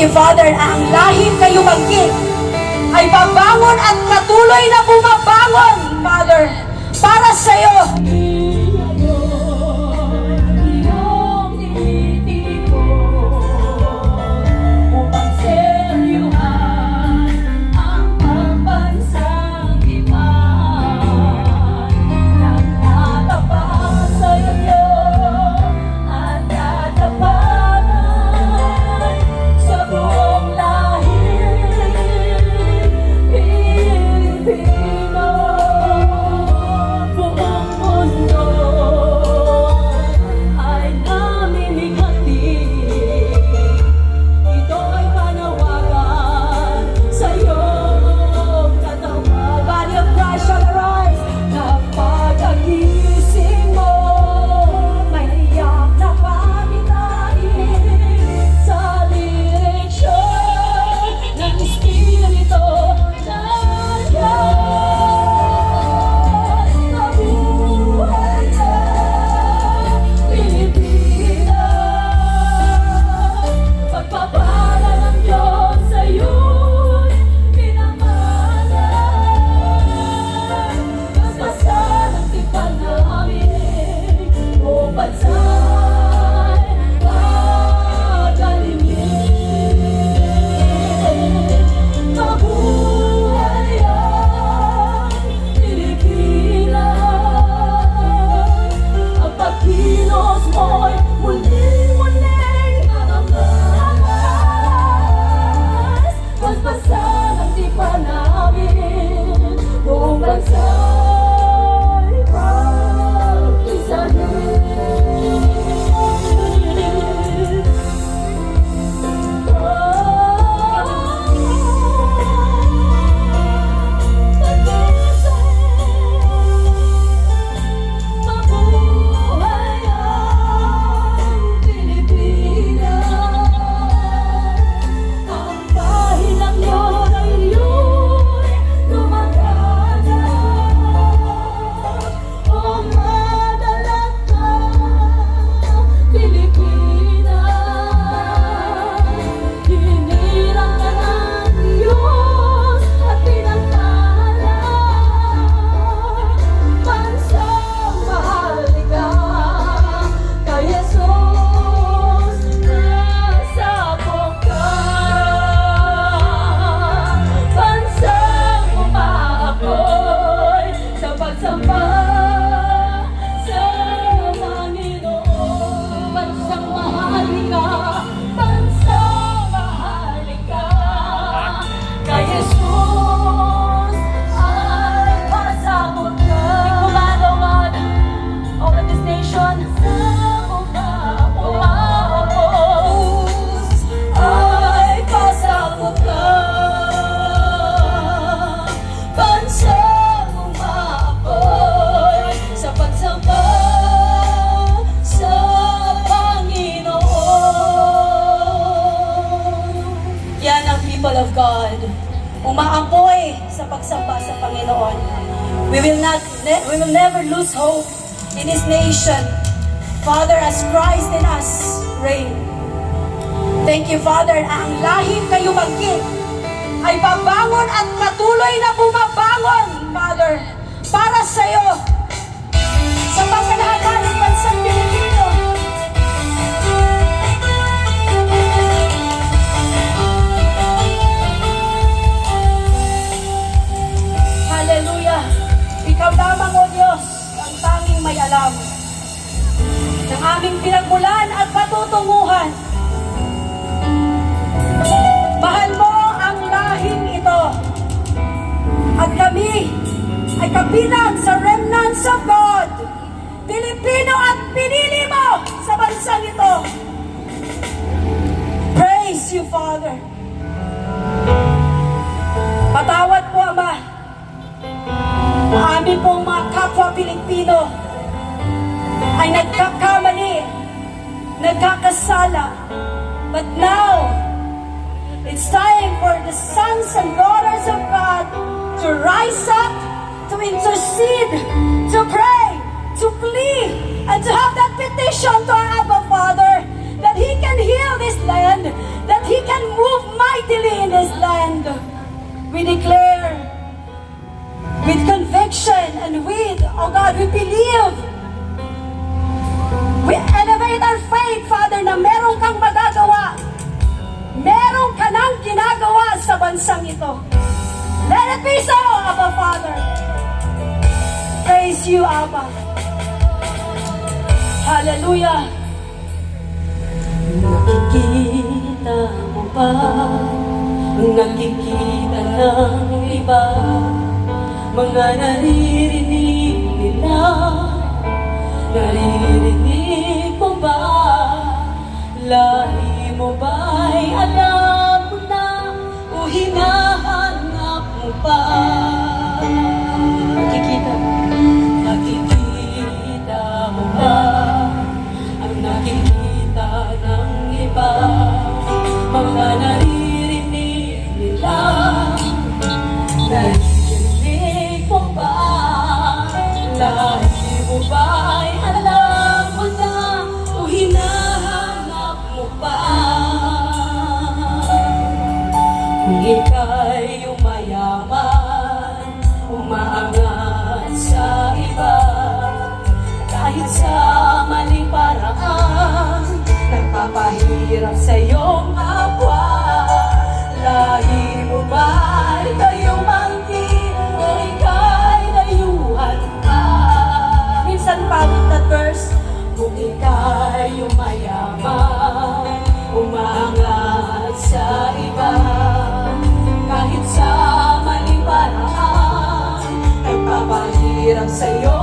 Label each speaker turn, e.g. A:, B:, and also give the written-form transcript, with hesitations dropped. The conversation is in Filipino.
A: Thank you, Father, na ang lahing kayo banggit ay babangon at patuloy na bumabangon, Father, para sa iyo. People of God, umaapoy sa pagsamba sa Panginoon. We will never lose hope in this nation, Father, as Christ in us reign. Thank you, Father, na ang lahing kayo banggit ay babangon at patuloy na bumabangon, Father, para sa iyo, sa pangkalahatan ng bansang Pilipino. Hallelujah! Ikaw lamang, O Diyos, ang tanging may alam ng aming pinagmulan at patutunguhan. Mahal mo ang lahing ito at kami ay kabilang sa remnants of God, Pilipino at pinili mo sa bansang ito. Praise you, Father. Patawad po, Ama, ang amin pong mga kapwa Pilipino ay nagkakamali, nagkakasala. But now, it's time for the sons and daughters of God to rise up, to intercede, to pray, to plead, and to have that petition to our Abba Father, that He can heal this land, that He can move mightily in this land. We declare with conviction and with, oh God, we believe. We elevate our faith, Father, na meron kang magagawa. Meron ka nang ginagawa sa bansang ito. Let it be so, Abba, Father. Praise you, Abba. Hallelujah. Nakikita mo ba ang nakikita ng iba? Mga naririnig nila, naririnig mo ba? Lahi mo ba'y alam mo na o hinahanap mo pa? Nakikita mo ba ang nakikita ng iba? Mga naririnig nila, naririnig mo ba? Lahi mo ba'y alam mo na o hinahanap mo pa? Kung ika'y umayaman, umaangat sa iba, kahit sa maling paraan, nagpapahirap sa iyong kapwa. Lahi mo ba'y kayong mangki o ika'y dayuhan pa? Minsan pagod na verse. Kung ika'y umayaman, umaangat sa iba, kahit sa maling paraan, nagpapahirap sa iyo